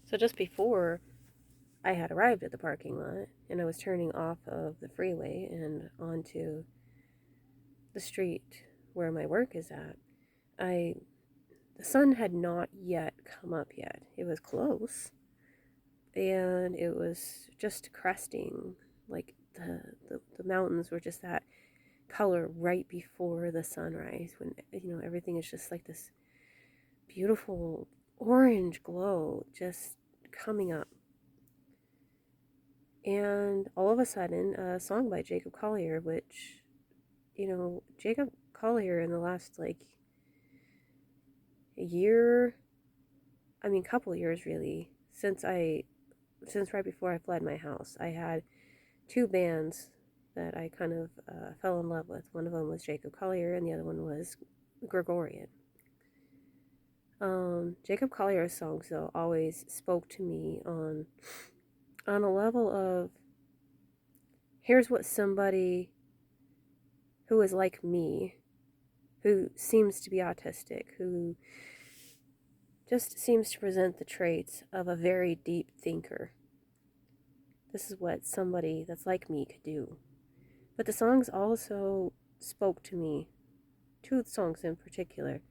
So just before I had arrived at the parking lot and I was turning off of the freeway and onto the street where my work is at, the sun had not yet come up yet. It was close, and it was just cresting, like the mountains were just that color right before the sunrise, when everything is just like this beautiful orange glow just coming up. And all of a sudden, a song by Jacob Collier, which, Jacob Collier in the last year, couple years really, since right before I fled my house, I had two bands that I kind of fell in love with. One of them was Jacob Collier, and the other one was Gregorian. Jacob Collier's songs, though, always spoke to me on a level of, here's what somebody who is like me, who seems to be autistic, who just seems to present the traits of a very deep thinker. This is what somebody that's like me could do. But the songs also spoke to me, two songs in particular.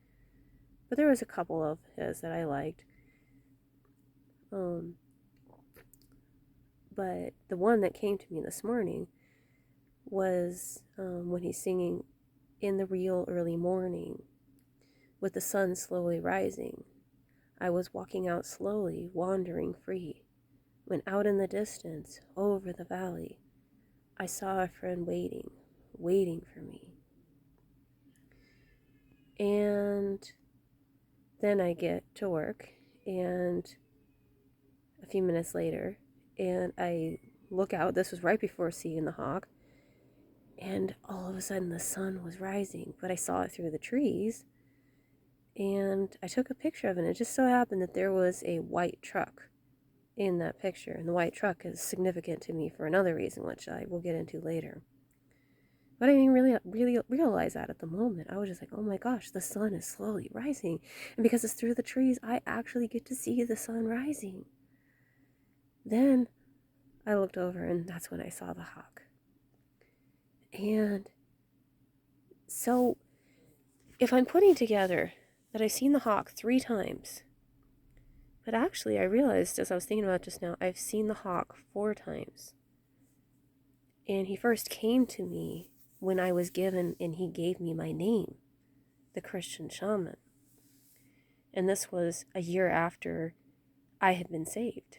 But there was a couple of his that I liked. But the one that came to me this morning was when he's singing, "In the real early morning, with the sun slowly rising, I was walking out slowly, wandering free, when out in the distance, over the valley, I saw a friend waiting, waiting for me." And then I get to work, and a few minutes later, and I look out. This was right before seeing the hawk, and all of a sudden the sun was rising, but I saw it through the trees, and I took a picture of it. And it just so happened that there was a white truck in that picture, and the white truck is significant to me for another reason, which I will get into later. But I didn't really realize that at the moment. I was just like, oh my gosh, the sun is slowly rising. And because it's through the trees, I actually get to see the sun rising. Then I looked over, and that's when I saw the hawk. And so if I'm putting together that I've seen the hawk 3 times, but actually I realized as I was thinking about it just now, I've seen the hawk 4 times. And he first came to me when I was given, and he gave me my name, the Christian shaman. And this was a year after I had been saved.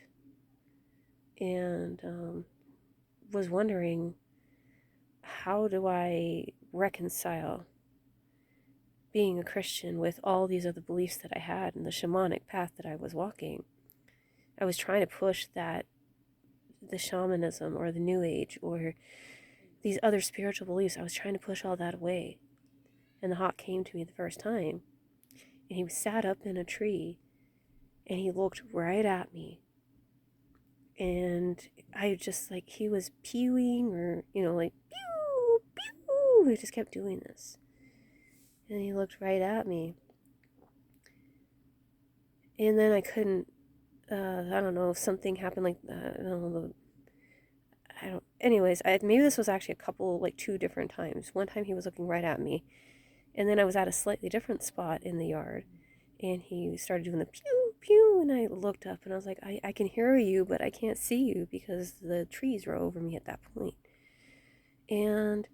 And was wondering, how do I reconcile being a Christian with all these other beliefs that I had and the shamanic path that I was walking? I was trying to push that, the shamanism or the New Age or these other spiritual beliefs, I was trying to push all that away. And the hawk came to me the first time, and he sat up in a tree, and he looked right at me. And I just, he was pewing, or, pew, pew. He just kept doing this. And he looked right at me. And then I couldn't, I don't know if something happened, anyways, maybe this was actually a couple, 2 different times. One time he was looking right at me, and then I was at a slightly different spot in the yard, and he started doing the pew, pew, and I looked up, and I was like, I can hear you, but I can't see you because the trees were over me at that point. And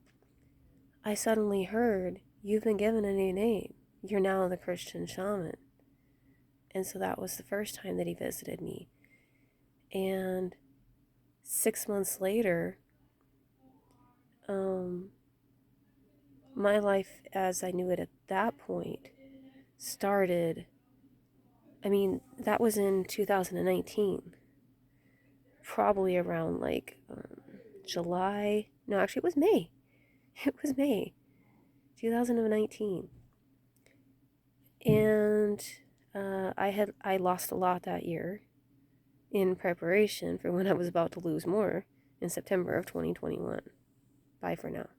I suddenly heard, "You've been given a new name. You're now the Christian shaman." And so that was the first time that he visited me. And 6 months later, my life as I knew it at that point started. That was in 2019, probably around July. No, actually it was May. It was May 2019. And I lost a lot that year in preparation for when I was about to lose more in September of 2021. Bye for now.